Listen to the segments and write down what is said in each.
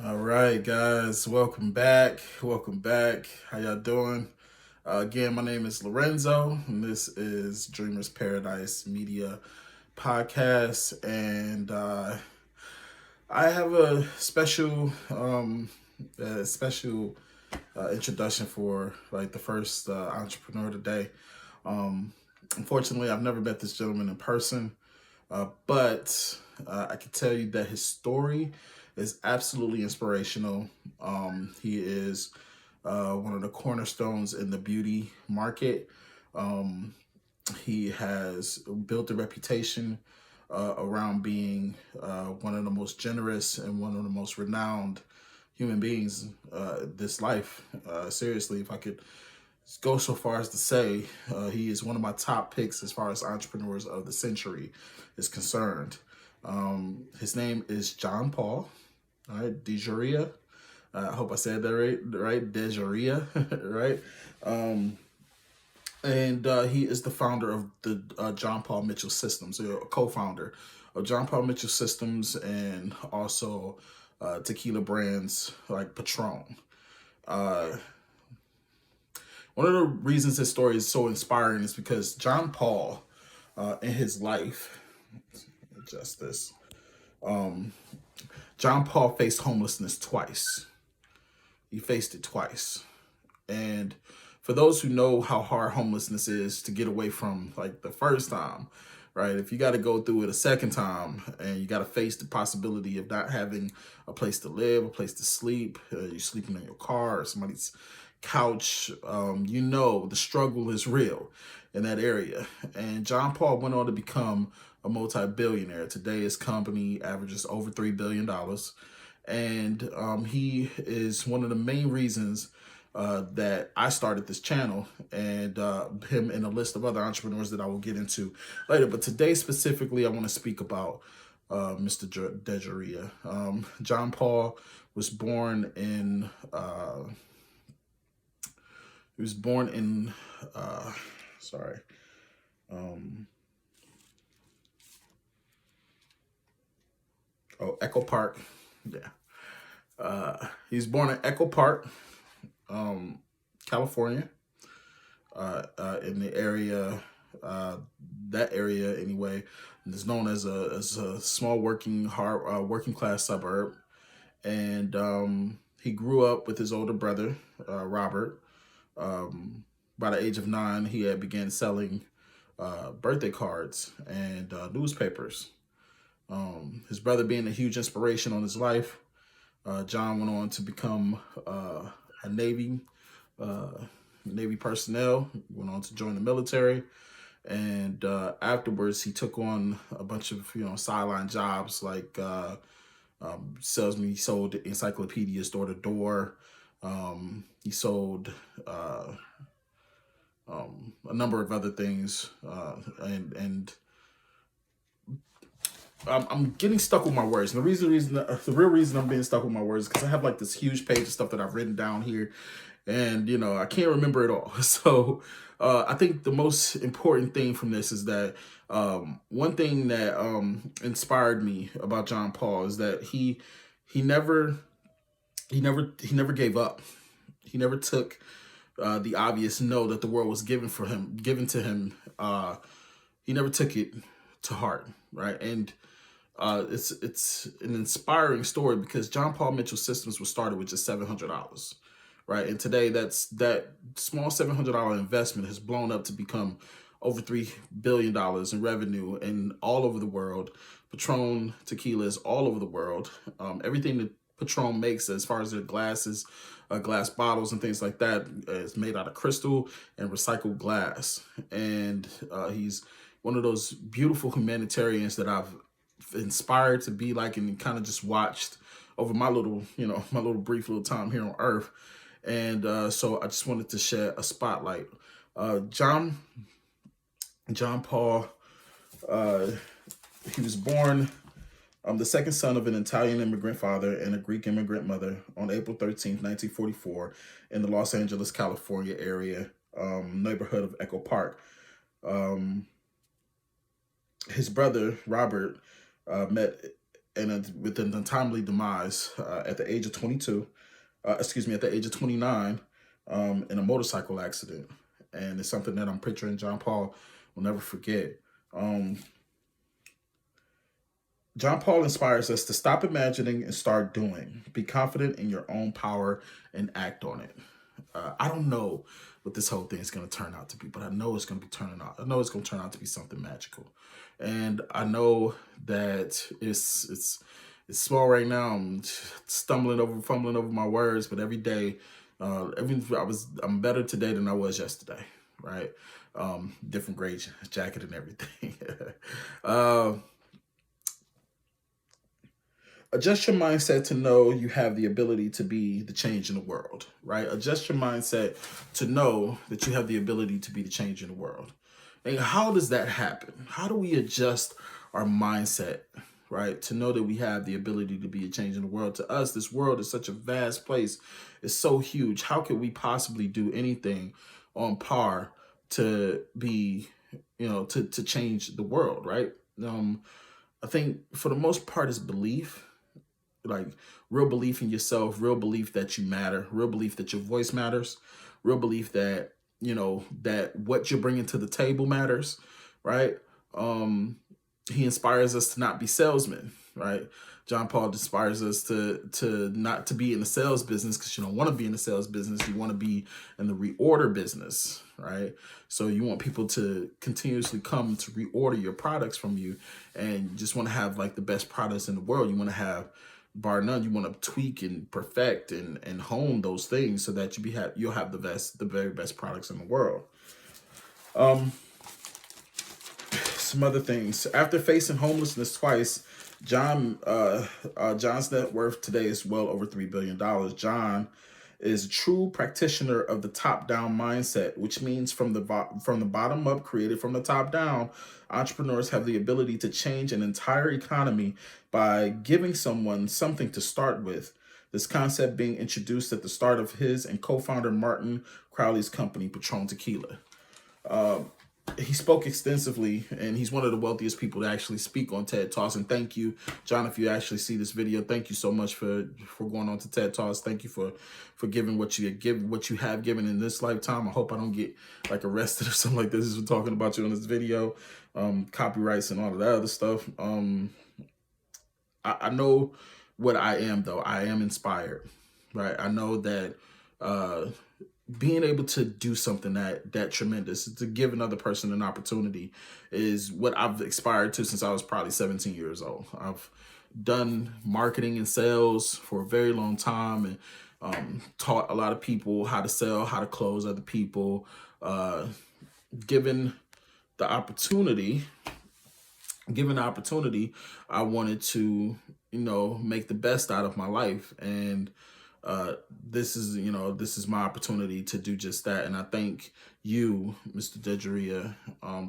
All right, guys, welcome back. Welcome back. How y'all doing? Again, my name is Lorenzo, and this is Dreamers Paradise Media Podcast. And I have a special introduction for like the first entrepreneur today. Um, Unfortunately, I've never met this gentleman in person, but I can tell you that his story is absolutely inspirational. He is one of the cornerstones in the beauty market. Um, he has built a reputation around being one of the most generous and one of the most renowned human beings this life. Seriously, if I could go so far as to say he is one of my top picks as far as entrepreneurs of the century is concerned. His name is John Paul, all right, Dejoria. I hope I said that right, Dejoria, right? Um, and he is the founder of the John Paul Mitchell Systems, a co-founder of John Paul Mitchell Systems, and also tequila brands like Patron. Uh, One of the reasons this story is so inspiring is because John Paul, in his life, adjust this. Um, John Paul faced homelessness twice. He faced it twice, and for those who know how hard homelessness is to get away from, like the first time, right? If you got to go through it a second time, and you got to face the possibility of not having a place to live, a place to sleep, you're sleeping in your car or somebody's couch, you know the struggle is real in that area. And John Paul went on to become a multi-billionaire. Today, his company averages over $3 billion, and he is one of the main reasons that I started this channel, and him and a list of other entrepreneurs that I will get into later. But today specifically, I want to speak about Mr. Dejoria. John Paul was born in he was born in sorry um, Echo Park. Yeah, he was born in Echo Park, um, California, in the area, uh, that area anyway, is known as a small working class suburb. And he grew up with his older brother, Robert. Um, by the age of 9, he had began selling birthday cards and newspapers. His brother being a huge inspiration on his life, John went on to become a uh, Navy personnel, went on to join the military, and afterwards he took on a bunch of sideline jobs like salesman. He sold encyclopedias door to door. He sold a number of other things, and I'm getting stuck with my words. And the real reason I'm being stuck with my words is because I have like this huge page of stuff that I've written down here, and I can't remember it all. So I think the most important thing from this is that one thing that inspired me about John Paul is that he never he never gave up. He never took the obvious no that the world was given to him. He never took it to heart, right? And it's an inspiring story because John Paul Mitchell Systems was started with just $700, right? And today, that small $700 investment has blown up to become over $3 billion in revenue and all over the world. Patron tequila is all over the world. Everything that Patron makes, as far as their glasses, glass bottles and things like that, is made out of crystal and recycled glass. And he's one of those beautiful humanitarians that I've inspired to be like, and kind of just watched over my little, my little brief little time here on Earth. And so I just wanted to share a spotlight. John Paul, uh, he was born the second son of an Italian immigrant father and a Greek immigrant mother on April 13th, 1944, in the Los Angeles, California area, neighborhood of Echo Park. Um, his brother, Robert, met with an untimely demise at the age of 22, at the age of 29, in a motorcycle accident. And it's something that I'm picturing John Paul will never forget. John Paul inspires us to stop imagining and start doing. Be confident in your own power and act on it. I don't know what this whole thing is going to turn out to be, but I know it's going to be turning out. I know it's going to turn out to be something magical, and I know that it's small right now. I'm fumbling over my words, but every day, I'm better today than I was yesterday. Right, different gray jacket and everything. Adjust your mindset to know you have the ability to be the change in the world, right? Adjust your mindset to know that you have the ability to be the change in the world. And how does that happen? How do we adjust our mindset, right? To know that we have the ability to be a change in the world. To us, this world is such a vast place. It's so huge. How could we possibly do anything on par to be, to change the world, right? I think for the most part is belief. Like real belief in yourself, real belief that you matter, real belief that your voice matters, real belief that, that what you're bringing to the table matters, right? He inspires us to not be salesmen, right? John Paul inspires us to not to be in the sales business, because you don't want to be in the sales business. You want to be in the reorder business, right? So you want people to continuously come to reorder your products from you, and you just want to have like the best products in the world. You want to have, bar none, you want to tweak and perfect and hone those things so that you'll have the very best products in the world. Some other things. After facing homelessness twice, John's net worth today is well over $3 billion. John is a true practitioner of the top-down mindset, which means from the bottom up, created from the top down. Entrepreneurs have the ability to change an entire economy by giving someone something to start with. This concept being introduced at the start of his and co-founder Martin Crowley's company, Patron Tequila. He spoke extensively, and he's one of the wealthiest people to actually speak on TED Talks. And thank you, John, if you actually see this video, thank you so much for going on to TED Talks. Thank you for giving what you have given in this lifetime. I hope I don't get like arrested or something like this as we're talking about you in this video, copyrights and all of that other stuff. I know what I am, though. I am inspired, right? I know that being able to do something that tremendous, to give another person an opportunity, is what I've aspired to since I was probably 17 years old. I've done marketing and sales for a very long time, and taught a lot of people how to sell, how to close other people. Given the opportunity, I wanted to, make the best out of my life. And this is my opportunity to do just that. And I thank you, Mr. Dejoria,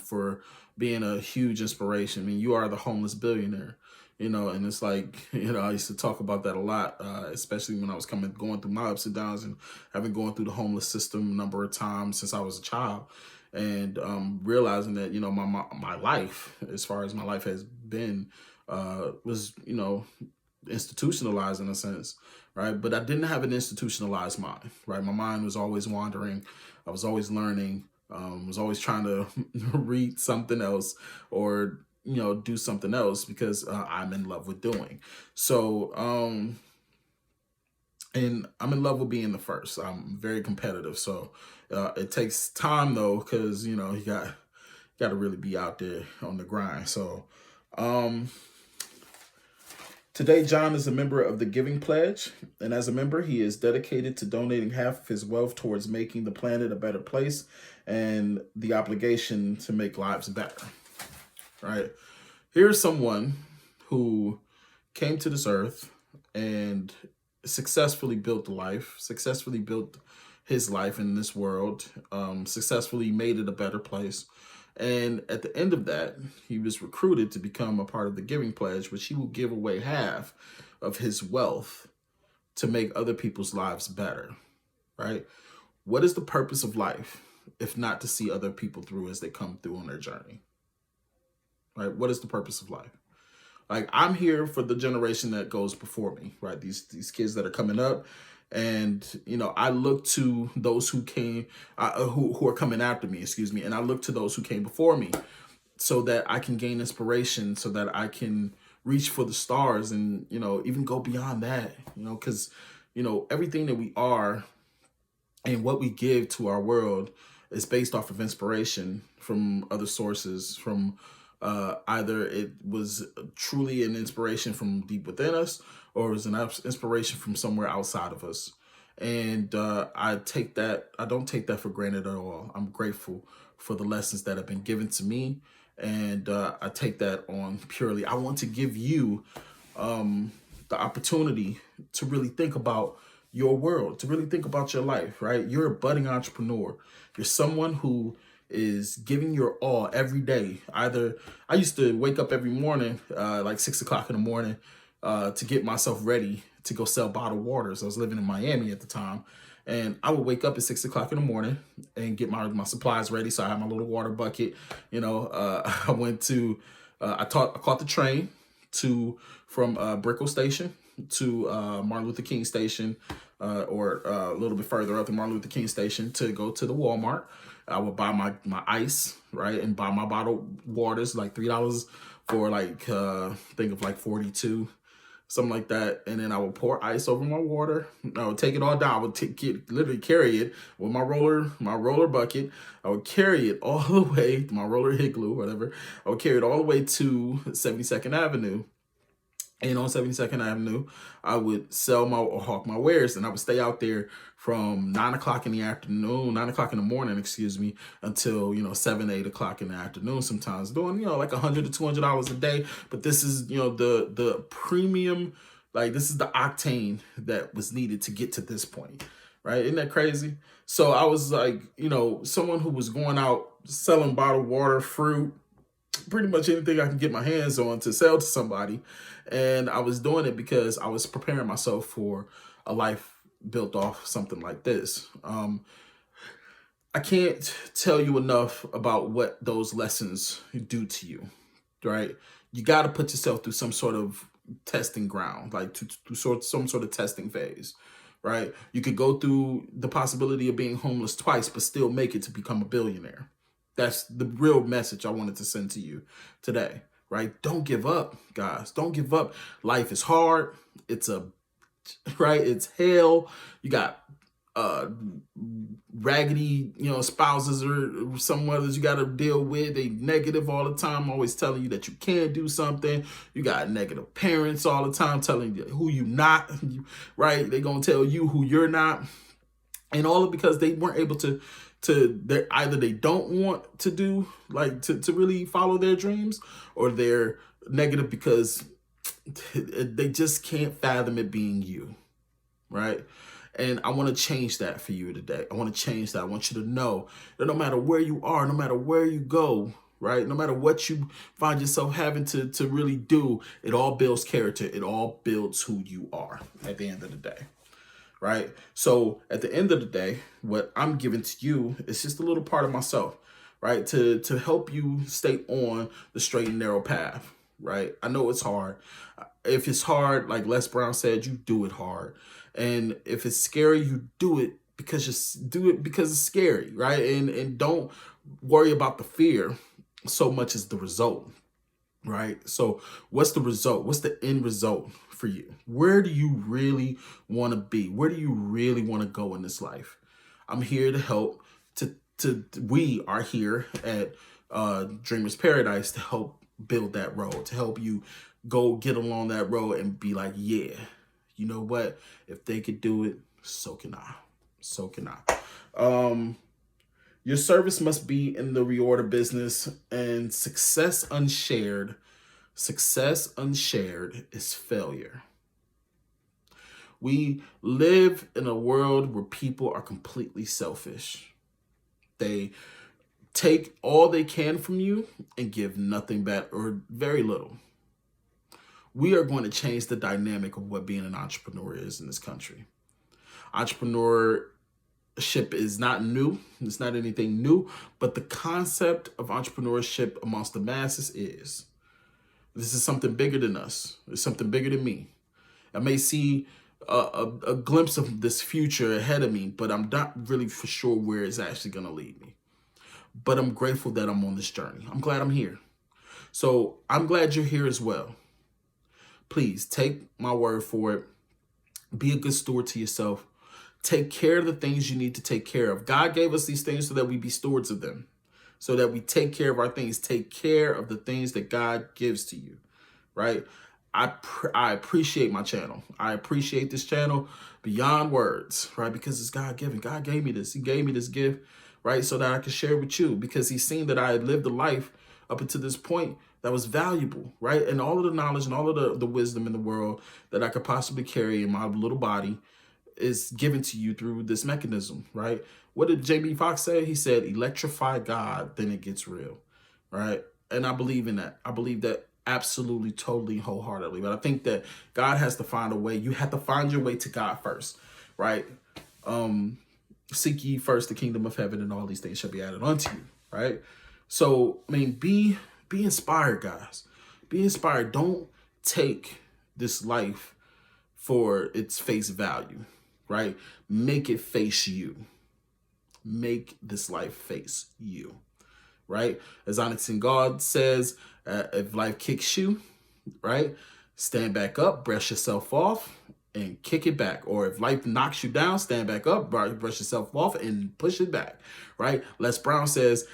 for being a huge inspiration. I mean, you are the homeless billionaire, and it's like, I used to talk about that a lot, especially when I was going through my ups and downs, and having gone through the homeless system a number of times since I was a child. And realizing that, my life, as far as my life has been, was, institutionalized in a sense, right? But I didn't have an institutionalized mind, right? My mind was always wandering. I was always learning, was always trying to read something else or, do something else, because I'm in love with doing. So, and I'm in love with being the first. I'm very competitive. So it takes time, though, because, you got to really be out there on the grind. So, today, John is a member of the Giving Pledge, and as a member, he is dedicated to donating half of his wealth towards making the planet a better place and the obligation to make lives better, right? Here's someone who came to this earth and successfully built his life in this world, successfully made it a better place. And at the end of that, he was recruited to become a part of the Giving Pledge, which he will give away half of his wealth to make other people's lives better, right? What is the purpose of life if not to see other people through as they come through on their journey, right? What is the purpose of life? Like, I'm here for the generation that goes before me, right? These kids that are coming up. And, you know, I look to those who came, who are coming after me, excuse me. And I look to those who came before me so that I can gain inspiration, so that I can reach for the stars and, you know, even go beyond that, you know, because, you know, everything that we are and what we give to our world is based off of inspiration from other sources, from either it was truly an inspiration from deep within us, or it was an inspiration from somewhere outside of us. And I don't take that for granted at all. I'm grateful for the lessons that have been given to me. And I take that on purely. I want to give you the opportunity to really think about your world, to really think about your life, right? You're a budding entrepreneur. You're someone who is giving your all every day. Either I used to wake up every morning, like 6 o'clock in the morning, to get myself ready to go sell bottled waters. I was living in Miami at the time. And I would wake up at 6 o'clock in the morning and get my supplies ready. So I had my little water bucket. You know, I went to, I caught the train from Brickell Station to Martin Luther King Station, or a little bit further up to Martin Luther King Station to go to the Walmart. I would buy my ice, right, and buy my bottled waters, like $3 for like think of like 42, something like that. And then I would pour ice over my water. I would take it all down. I would literally carry it with my roller bucket. I would carry it all the way, my roller igloo, whatever. I would carry it all the way to 72nd Avenue. And on 72nd Avenue, I would sell or hawk my wares, and I would stay out there from 9 o'clock in the morning, excuse me, until, you know, 7, 8 o'clock in the afternoon, sometimes doing, you know, like $100 to $200 a day. But this is, you know, the premium, like this is the octane that was needed to get to this point, right? Isn't that crazy? So I was like, you know, someone who was going out selling bottled water, fruit, pretty much anything I can get my hands on to sell to somebody. And I was doing it because I was preparing myself for a life built off something like this. I can't tell you enough about what those lessons do to you, right? You got to put yourself through some sort of testing ground, like some sort of testing phase, right? You could go through the possibility of being homeless twice, but still make it to become a billionaire. That's the real message I wanted to send to you today, right? Don't give up, guys. Don't give up. Life is hard. It's it's hell. You got raggedy, you know, spouses or some others you got to deal with. They negative all the time, always telling you that you can't do something. You got negative parents all the time telling you who you not, right? They gonna tell you who you're not, and all of because they weren't able to either they don't want to do, like, to really follow their dreams, or they're negative because they just can't fathom it being you, right? And I want to change that for you today. I want to change that. I want you to know that no matter where you are, no matter where you go, right, no matter what you find yourself having to really do, it all builds character. It all builds who you are at the end of the day. Right? So at the end of the day, what I'm giving to you is just a little part of myself, right? To help you stay on the straight and narrow path, right? I know it's hard. If it's hard, like Les Brown said, you do it hard. And if it's scary, you do it because it's scary, right? And don't worry about the fear so much as the result. Right? So what's the result? What's the end result for you? Where do you really want to be? Where do you really want to go in this life? I'm here to help. We are here at Dreamers Paradise to help build that road, to help you go get along that road and be like, yeah, you know what? If they could do it, so can I. So can I. Your service must be in the reorder business, and success unshared is failure. We live in a world where people are completely selfish. They take all they can from you and give nothing back, or very little. We are going to change the dynamic of what being an entrepreneur is in this country. Entrepreneurship is not new. It's not anything new, but the concept of entrepreneurship amongst the masses is. This is something bigger than us. It's something bigger than me. I may see a glimpse of this future ahead of me, but I'm not really for sure where it's actually going to lead me. But I'm grateful that I'm on this journey. I'm glad I'm here. So I'm glad you're here as well. Please take my word for it. Be a good steward to yourself. Take care of the things you need to take care of. God gave us these things so that we be stewards of them, so that we take care of our things. Take care of the things that God gives to you, right? I appreciate my channel. I appreciate this channel beyond words, right? Because it's God-given. God gave me this. He gave me this gift, right? So that I can share with you, because he's seen that I had lived a life up until this point that was valuable, right? And all of the knowledge and all of the wisdom in the world that I could possibly carry in my little body is given to you through this mechanism, right? What did J.B. Fox say? He said, electrify God, then it gets real, right? And I believe in that. I believe that absolutely, totally, wholeheartedly. But I think that God has to find a way. You have to find your way to God first, right? Seek ye first the kingdom of heaven, and all these things shall be added unto you, right? So, I mean, be inspired, guys. Be inspired. Don't take this life for its face value, right? Make it face you. Make this life face you, right? As Onyx and God says, if life kicks you, right, stand back up, brush yourself off, and kick it back. Or if life knocks you down, stand back up, brush yourself off, and push it back, right? Les Brown says,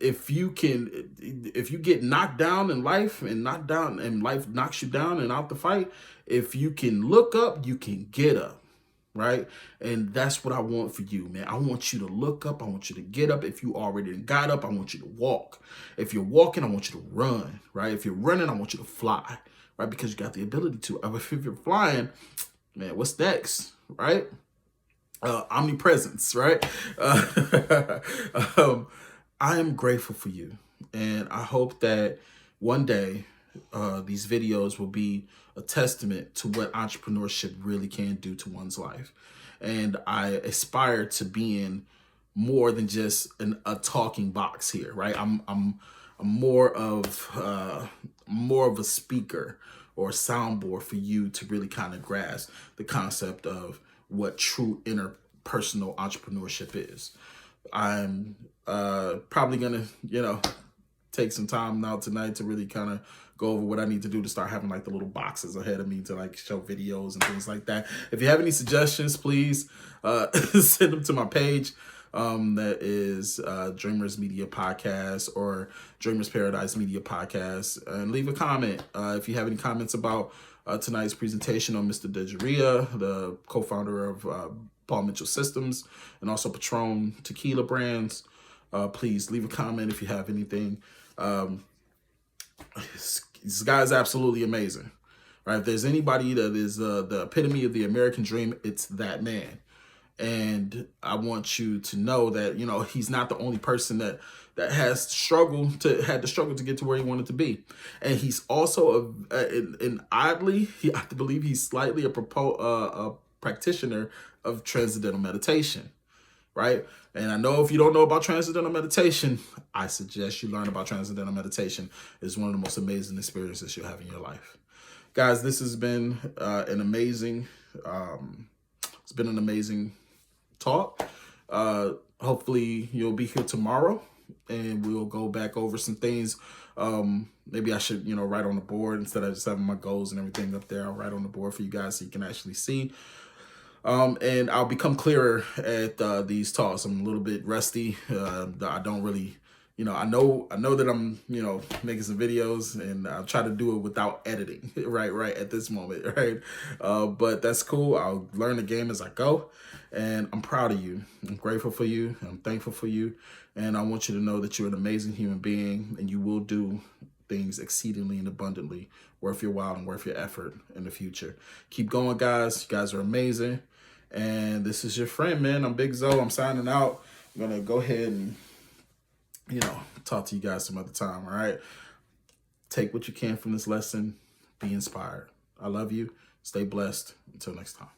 if you get knocked down in life and life knocks you down and out the fight, if you can look up, you can get up, right? And that's what I want for you, man. I want you to look up. I want you to get up. If you already got up, I want you to walk. If you're walking, I want you to run, right? If you're running, I want you to fly, right? Because you got the ability to. If you're flying, man, what's next, right? Omnipresence, right? I am grateful for you, and I hope that one day these videos will be a testament to what entrepreneurship really can do to one's life. And I aspire to being more than just a talking box here, right? I'm more of a speaker or a soundboard for you to really kind of grasp the concept of what true interpersonal entrepreneurship is. I'm probably gonna, take some time now tonight to really kind of go over what I need to do to start having like the little boxes ahead of me to like show videos and things like that. If you have any suggestions, please send them to my page. That is Dreamers Media Podcast or Dreamers Paradise Media Podcast, and leave a comment if you have any comments about tonight's presentation on Mr. Dejoria, the co-founder of Paul Mitchell Systems, and also Patron tequila brands. Please leave a comment if you have anything. This guy's absolutely amazing, right? If there's anybody that is the epitome of the American dream, it's that man. And I want you to know that, he's not the only person that had to struggle to get to where he wanted to be. And he's also oddly, I have to believe he's slightly a practitioner of transcendental meditation, right? And I know if you don't know about transcendental meditation, I suggest you learn about transcendental meditation. It's one of the most amazing experiences you'll have in your life. Guys, this has been an amazing talk. Hopefully you'll be here tomorrow and we'll go back over some things. Maybe I should, write on the board instead of just having my goals and everything up there. I'll write on the board for you guys so you can actually see. And I'll become clearer at these talks. I'm a little bit rusty. I don't really, I know that I'm, making some videos, and I'll try to do it without editing, right at this moment, right? But that's cool. I'll learn the game as I go, and I'm proud of you. I'm grateful for you. I'm thankful for you, and I want you to know that you're an amazing human being, and you will do things exceedingly and abundantly worth your while and worth your effort in the future. Keep going, guys. You guys are amazing. And this is your friend, man. I'm Big Zoe. I'm signing out. I'm going to go ahead and, talk to you guys some other time, all right? Take what you can from this lesson. Be inspired. I love you. Stay blessed. Until next time.